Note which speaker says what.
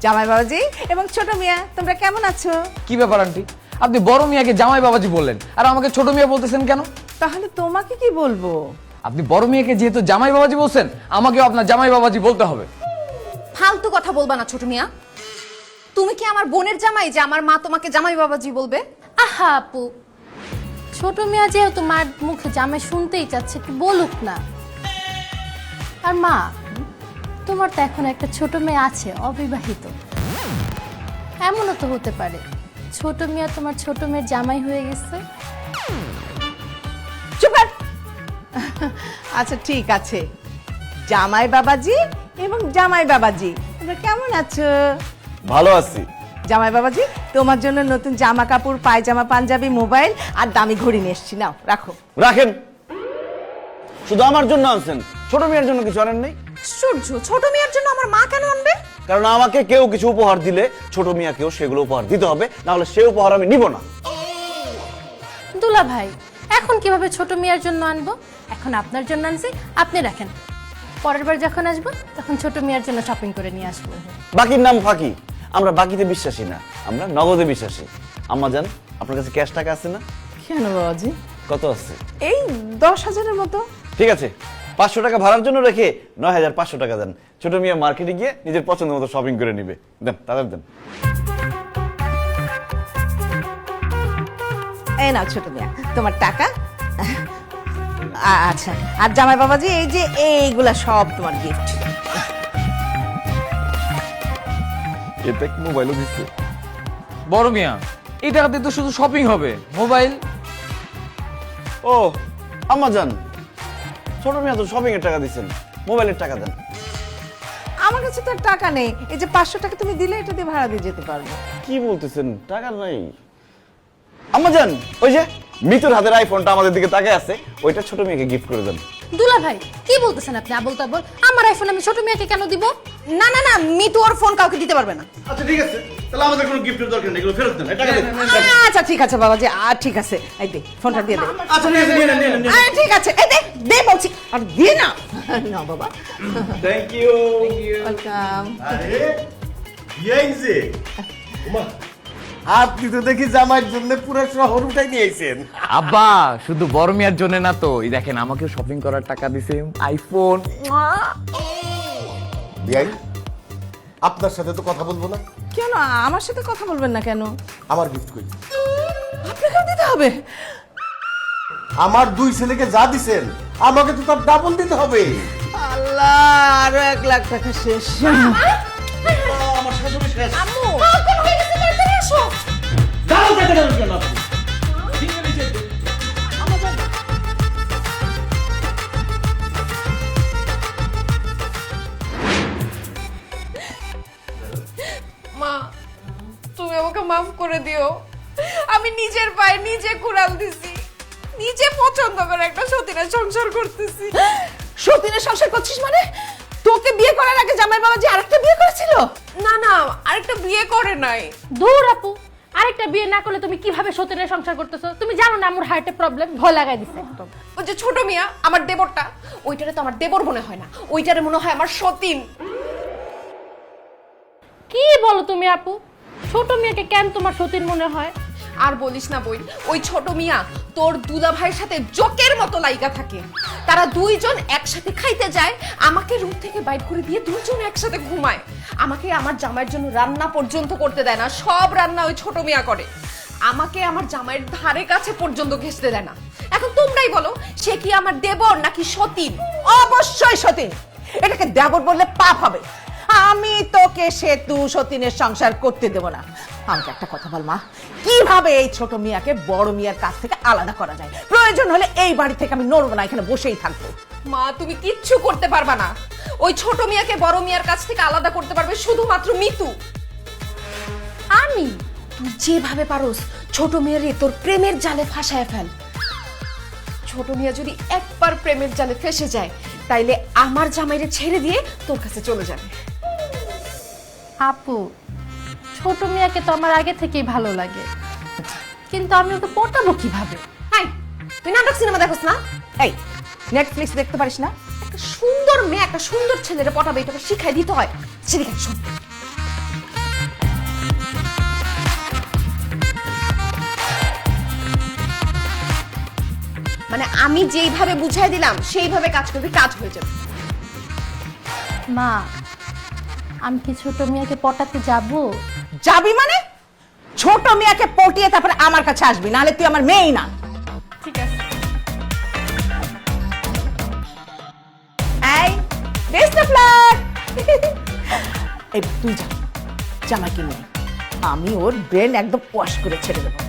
Speaker 1: জামাই বাবাজি এবং ছোট মিয়া, তোমরা কেমন আছো?
Speaker 2: কি ব্যাপার আন্টি, আপনি বড় মিয়াকে জামাই বাবাজি বললেন আর আমাকে ছোট মিয়া বলতেছেন কেন?
Speaker 1: তাহলে তোমাকে কি বলবো?
Speaker 2: আপনি বড় মিয়াকে যেহেতু জামাই বাবাজি বলছেন, আমাকেও আপনার জামাই বাবাজি বলতে হবে।
Speaker 3: ফালতু কথা বলবা না ছোট মিয়া। তুমি কি আমার বোনের জামাই যে আমার মা তোমাকে জামাই বাবাজি বলবে?
Speaker 4: আহা আপু, ছোট মিয়া যেহেতু মার মুখে জামাই শুনতেই চাচ্ছে, একটু বলুক না। আর মা, তোমার তো এখন একটা ছোট মেয়ে আছে, অবিবাহিত। এমনও তো হতে পারে ছোট মিয়া তোমার ছোট মেয়ের জামাই হয়ে গেছে।
Speaker 1: চুপ কর। আচ্ছা ঠিক আছে, জামাই বাবাজি এবং জামাই বাবাজি, তোমরা কেমন আছো?
Speaker 5: ভালো আছি।
Speaker 1: জামাই বাবাজি, তোমার জন্য নতুন জামা কাপড়, পায়জামা, পাঞ্জাবি, মোবাইল আর দামি ঘড়ি নিয়ে এসেছি, নাও রাখো।
Speaker 5: রাখেন, শুধু আমার জন্য আনছেন, ছোট মেয়ের জন্য কিছু আনেন নেই?
Speaker 3: সূর্য, ছোট মিয়ার জন্য আমার মা কেন আনবে?
Speaker 5: কারণ আমাকে কেউ কিছু উপহার দিলে ছোট মিয়াকেও সেগুলো উপহার দিতে হবে, না হলে সে উপহার আমি নিব না।
Speaker 4: দুলা ভাই, এখন কিভাবে ছোট মিয়ার জন্য আনবো? এখন আপনার জন্য আনছি, আপনি রাখেন। পরের বার যখন আসবো তখন ছোট মিয়ার জন্য শপিং করে নিয়ে আসবো।
Speaker 5: বাকির নাম ফাঁকি, আমরা বাকিতে বিশ্বাসী না, আমরা নগদে বিশ্বাসী। আম্মা জান, আপনার কাছে ক্যাশ টাকা আছে না?
Speaker 1: কেন বাবাজি?
Speaker 5: কত আছে?
Speaker 1: এই 10,000-এর মতো।
Speaker 5: ঠিক আছে, 500 টাকা ভাড়ার জন্য রেখে 9,500 টাকা দেন। ছোট মিয়া মার্কেটে গিয়ে নিজের পছন্দ মতো শপিং করে নিবে। দেন, তাদের দেন।
Speaker 1: এই নাও ছোট মিয়া, তোমার টাকা। আচ্ছা, আর জামাই বাবাজি, এই যে এইগুলা সব তোমার গিফট।
Speaker 5: এটা কি মোবাইলও দিচ্ছে?
Speaker 2: বড় মিয়া, এই টাকাতে তো শুধু শপিং হবে, মোবাইল।
Speaker 5: ও আম্মা জান, ছোট মিয়া তো শপিং এর টাকা দিচ্ছেন, মোবাইলের টাকা দেন।
Speaker 1: আমার কাছে তো আর টাকা নেই, এই যে 500 টাকা তুমি দিলে এটা দিয়ে ভাড়া দিয়ে যেতে পারবো।
Speaker 5: কি বলতেছেন, টাকা নাই? আম্মা জান, ওই যে মিতুর হাতের আইফোনটা আমাদের দিকে তাকায় আছে, ওইটা ছোট মেয়েকে গিফট করে দেন।
Speaker 4: দুলা ভাই, কি বলতেছেন আপনি আবল তাবল? আমার আইফোন আমি ছোট মিয়াকে কেন দিব?
Speaker 3: না না না, মিতু ওর ফোন কাউকে দিতে পারবে না।
Speaker 5: আচ্ছা ঠিক আছে, তাহলে আমাদের কোনো গিফটের দরকার নেই, এগুলো ফেরত দেন। টাকা দেন।
Speaker 1: আচ্ছা ঠিক আছে বাবাজি, আর ঠিক আছে, এই দে ফোনটা দিয়ে দে।
Speaker 5: আচ্ছা ঠিক আছে, নিয়ে নেন, নিয়ে নেন।
Speaker 1: ঠিক আছে, এই দে দে বলছি, আর দিয়ে না। না বাবা,
Speaker 5: থ্যাংক ইউ।
Speaker 1: ওয়েলকাম।
Speaker 6: আরে বিয়াইছে ওমা, আপনি তো দেখি জামাইয়ের জন্য পুরো শহর উঠাই নিয়েছেন।
Speaker 2: আব্বা, শুধু বড় মিয়ার জন্য না তো, এই দেখেন আমাকে শপিং করার টাকা দিছে, আইফোন।
Speaker 6: বিয়াই, আপনার সাথে তো কথা বলবো না।
Speaker 1: কেন আমার সাথে কথা বলবেন না কেন?
Speaker 6: আমার গিফট কই?
Speaker 1: আপনাকেও দিতে হবে?
Speaker 6: আমার দুই ছেলেকে যা দিছেন আমাকে তো তার ডাবল দিতে হবে।
Speaker 1: আল্লাহ, আরো 1 লাখ টাকা শেষ।
Speaker 6: আমার শাশুড়ি শেষ।
Speaker 4: আম্মু, কোন হয়ে গেছে, তাড়াতাড়ি আসো।
Speaker 6: দাও টাকা দাও কেন আপনি?
Speaker 3: মা, তুমি আমাকে মাফ করে দিও। আমি নিজের পায়ে নিজে কুড়াল দিছি, নিজে পছন্দ করে একটা সতীনের সংসার করতেছি।
Speaker 1: সতীনের সংসার করছিস মানে? তোকে বিয়ে করার আগে জামাই বাবাজি আরেকটা বিয়ে করেছিল?
Speaker 3: না না, আরেকটা বিয়ে করে নাই।
Speaker 4: দূর আপু, আরেকটা বিয়ে না করলে তুমি কিভাবে সতীনের সংসার করতেছো? তুমি জানো না আমার হার্টে প্রবলেম, ভয় লাগাই দিছে একদম।
Speaker 3: ওই যে ছোট মিয়া, আমার দেবরটা, ওইটারে তো আমার দেবর মনে হয় না, ওইটারে মনে হয় আমার সতীন।
Speaker 4: কি বলো তুমি আপু? ছোট মেয়েকে কেন তোমার সতীন মনে হয়?
Speaker 3: আর বলিস না বই, ওই ছোট মিয়া তোর দুলা ভাইয়ের সাথে জোকের মতো লাইগা থাকে। তারা দুইজন একসাথে খাইতে যায়, আমাকে রুম থেকে বাইর করে দিয়ে দুইজন একসাথে ঘুমায়। আমাকে আমার জামাইয়ের জন্য রান্না পর্যন্ত করতে দেয় না, সব রান্না ওই ছোট মিয়া করে। আমাকে আমার জামাইয়ের ধারে কাছে পর্যন্ত ঘেঁষতে দেয় না। এখন তোমরাই বলো, সে কি আমার দেবর নাকি সতীন?
Speaker 1: অবশ্যই সতীন। এটাকে দেবর বললে পাপ হবে। আমি তোকে সেতু সতীনের সংসার করতে দেব না। আমাকে একটা কথা বল মা, কিভাবে এই ছোট মিয়াকে বড় মিয়ার কাছ থেকে আলাদা করা যায়? প্রয়োজন হলে এই বাড়ি থেকে আমি নড়বো না, এখানে বসেই থাকবো।
Speaker 3: মা, তুমি কিচ্ছু করতে পারবা না। ওই ছোট মিয়াকে বড় মিয়ার কাছ থেকে আলাদা করতে পারবে শুধুমাত্র মিতু।
Speaker 4: আমি?
Speaker 3: তুই যেভাবে পারোস ছোট মেয়েরে তোর প্রেমের জালে ফাঁসায় ফেল। ছোট মিয়া যদি একবার প্রেমের জালে ফেসে যায়, তাইলে আমার জামাইরে ছেড়ে দিয়ে তোর কাছে চলে যাবে।
Speaker 4: আপু, ছোট মিয়াকে তো আমার আগে থেকেই ভালো লাগে, কিন্তু আমি ওকে পটাবো কিভাবে?
Speaker 3: হাই, তুই নাটক সিনেমা দেখোস না?
Speaker 1: এই নেটফ্লিক্স দেখতে পারিস না?
Speaker 3: একটা সুন্দর মেয়ে একটা সুন্দর ছেলেরে পটাবে, এটাকে শিখাই দিতে হয়। সেদিকে শোন, মানে আমি যেইভাবে বুঝাই দিলাম সেইভাবে কাজ করবি, কাজ হয়ে যাবে।
Speaker 4: মা আমি কি ছোট মিয়াকে পটাতে যাব?
Speaker 1: যাবি মানে? ছোট মিয়াকে পটিয়ে তারপরে আমার কাছে আসবি, নাহলে তুই আমার মেয়েই না।
Speaker 3: ঠিক আছে।
Speaker 1: এই বেস্ট অফ লাক। এই তুই যা, জামাইকে নিয়ে আমি ওর ব্রেন একদম ওয়াশ করে ছেড়ে দেবো।